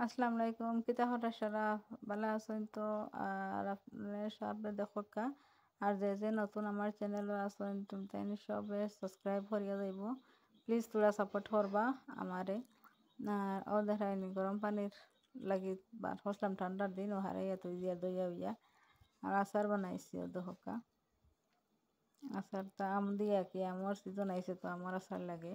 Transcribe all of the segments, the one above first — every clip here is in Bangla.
আসসালামু আলাইকুম কিতা হরা সারা ভালো আছেন তো আর আপনারা সবে দেখা আর যে নতুন আমার চ্যানেলে আছেন তুমি তাই সবে সাবস্ক্রাইব করিয়া যাইব প্লিজ তোরা সাপোর্ট করবা আমারে আর ও দেখায়নি গরম পানির লাগি বার হসলাম ঠান্ডার দিন ও হারাইয়া তুই দিয়া দইয়া উইয়া আর আচার বানাইছি ও দেখা আচারটা আম দিয়া কি আমার সিজন আইছে তো আমার আচার লাগে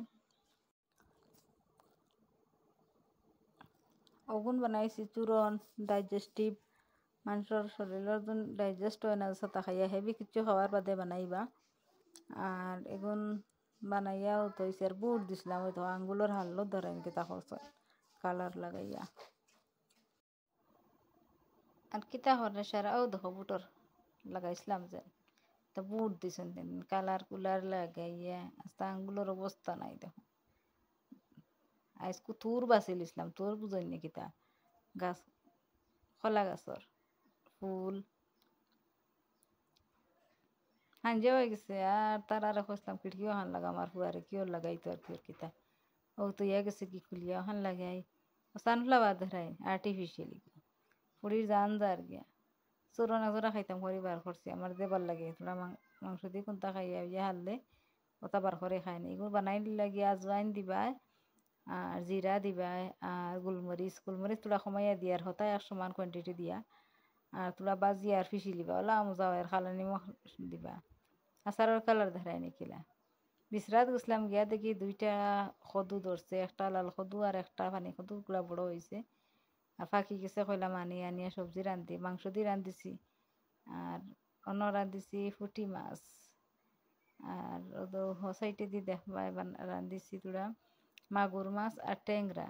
ওগুন বানাইছি চূরণ ডাইজেস্টিভ মানুষের শরীরের জন্য ডাইজেস্ট হয় না সাতা খাইয়া হেভি কিছু খাওয়ার বাদে বানাইবা আর এগুন বানাইয়াও তো আর বুট দিছিলাম ওই তো আঙ্গুলের হাল্লো ধরে এনকে তা কালার লাগাইয়া আর কিতা হরে সারা ও দেখো বুটর লাগাইছিলাম যে তো বুট দিছেন দিন কালার কুলার লাগাইয়া আস্তে আঙ্গুলের অবস্থা নাই দেখো আজকু তুর বাছিল ইসলাম তোর বুঝই নি কিতা গাছ কলা গাছর ফুল হাঞ্জে হয়ে গেছে আর তার আর খুঁজলাম খিড়কিও হান লাগা আমার ফুয়ারে কিও লাগাই তো আর কি কিতা ও তো ইয়া গেছে কি খুলিয়া হান লাগাই সানফ্লাওয়ার ধরাই আর্টিফিশিয়ালি ফুড়ির জান যার গিয়া চোরা না চোরা খাইতাম করি বার করছি আমার দেবার লাগে তোরা মাংস দিয়ে কোনটা খাইয়া ইয়া হারলে ওটা বার করে খাই না এগুলো বানাই লাগি আজওয়াইন দিবাই আর জিরা দিবাই আর গোলমরিচ তোরা কমাইয়া দিয়ার হতায় এক সমান কোয়ান্টিটি দিয়া আর তোরা বাজি আর ফিসি দিবা ওলা মজা হয় খালা নিমখ দিবা আচারের কালার ধরাই নিকিলা বিসরাত গেছিলাম গিয়া দেখি দুইটা কদু ধরছে একটা লাল কদু আর একটা পানি কদু গুলা বড় হয়েছে আর ফাঁকি গেছে কইলাম আনিয়া সবজি রান্ধি মাংস দিয়ে রান্ধিছি আর অন্য রান্ধিছি ফুটি মাছ আর সাইটে দিয়ে দেখবাই রান্ধিছি তোরা মাগুর মাছ আর ট্যাংরা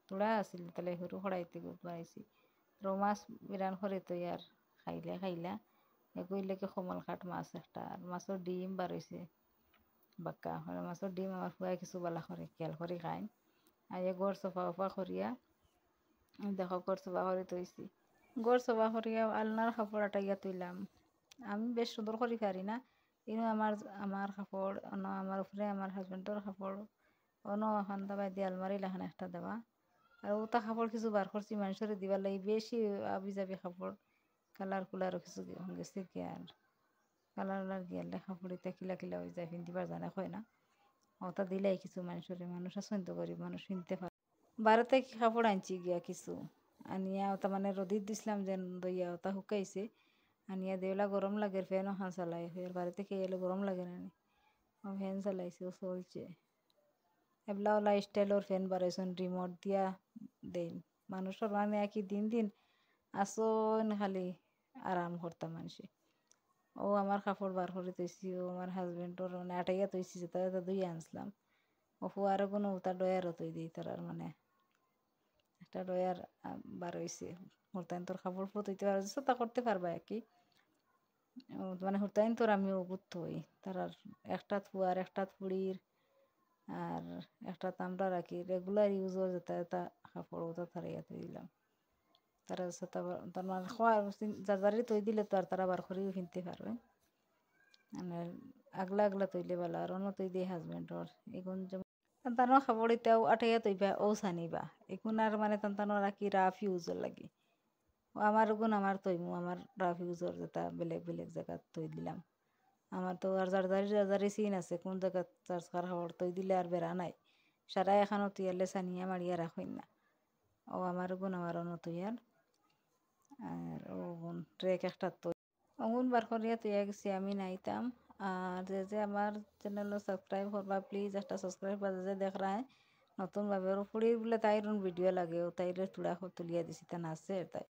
তোরা আছিল তাহলে সরু খড়াইতে বানাইছি রৌ মাছ বিরান করে তো আর খাইলা এগুইলেকে কমল কাঠ মাছ একটা আর মাছের ডিম বারইছে বাক্কা মাছের ডিম আমার ফুয়াই কিছু বালা করে খেয়াল করে খাই আর গড় সফা উফা করিয়া দেখো গড় সফা করে তৈছি গড় সফা করিয়া আলনার কাপড় আটাইয়া তুইলাম আমি বেশ সুন্দর করি পারি না কিন্তু আমার কাপড় আমার উপরে আমার হাজবেন্ডর কাপড় অন্য এখন দাবাই দিয়ে আলমারি লাখান একটা দেওয়া আর ওটা কাপড় কিছু বার করছি মানুষের দিবার লাগি বেশি আবি যাবি কাপড় কালার কুলারও কিছু গেছে কি আর কালার গিয়ালে কাপড় এটা কিলা হয়ে যায় পিন্ধিবার জানে হয় না ওটা দিলাই কিছু মানুষ আছন্দ করি মানুষ কিনতে পারে বারোতে কি কাপড় আনছি গিয়া কিছু আনিয়া ওটা মানে রোদিত দিছিলাম যেন দইয়া ওটা শুকাইছে আনিয়া দেওলা গরম লাগে ফ্যানও খান চালাই ফের বাড়িতে খেয়ে এলে গরম লাগে না ফ্যান চালাইছে চলছে এবলা ওলা স্টাইলর ফ্যান বাড়াইছেন রিমোট দিয়া দেন মানুষের মানে কি দিন আসন খালি আরাম করতাম মানুষে ও আমার কাপড় বার করে তৈছি ও আমার হাজবেন্ডর মানে আটাইয়া তৈছি যে তারা দুই আনছিলাম ও ফুয়ারও কোনো তার ডয়ারও তৈ দিই তার মানে একটা ডয়ার বার হয়েছে হুরতাইন তোর কাপড় তৈতে পারবে তা করতে পারবা কি মানে হুরতাইন তোর আমিও বুঝতে হই তার একটা ফুয়ার একটা ফুড়ির আর একটা তামড়া রাখি রেগুলার ইউজও যেটা এটা কাপড় ওটা তারাইয়াতে দিলাম তারা তার মানে যার বাড়ি তৈ দিলে তো আর তারা বার করেও কিনতে পারবে মানে আগলা তৈলে বেলা আর অন্য তৈ দিয়ে হাজবেন্ডর এগুন যেমন তানো খাবার এটাও আটাইয়া তৈবা ও সানিবা এগুন আর মানে তানো রাখি রাফ ইউজর লাগে ও আমার গুণ আমার তৈমু আমার রাফ ইউজর যেটা বেলেগ জায়গাত তৈ দিলাম আমার তো আর জারদারি সিন আছে কোন জায়গা চার্জ করা খাবার তৈ দিলে আর বেড়া নাই সারা এখানো তুইয়ালে সানিয়া মারিয়া রাখইন না ও আমার গুণ আমার অন্য তুইয়ার আর ও গুণ ট্রেক একটা তো ওগুন বার করিয়া তুইয়া গেছি আমি নাইতাম আর যে আমার চ্যানেল সাবস্ক্রাইব করবা প্লিজ একটা সাবস্ক্রাইব করে যে দেখ রায় নতুনভাবে ওর ফুড়ির বলে তাইর ভিডিও লাগে ও তাইরে তুলা তুলিয়া দিছি তা নাচে তাই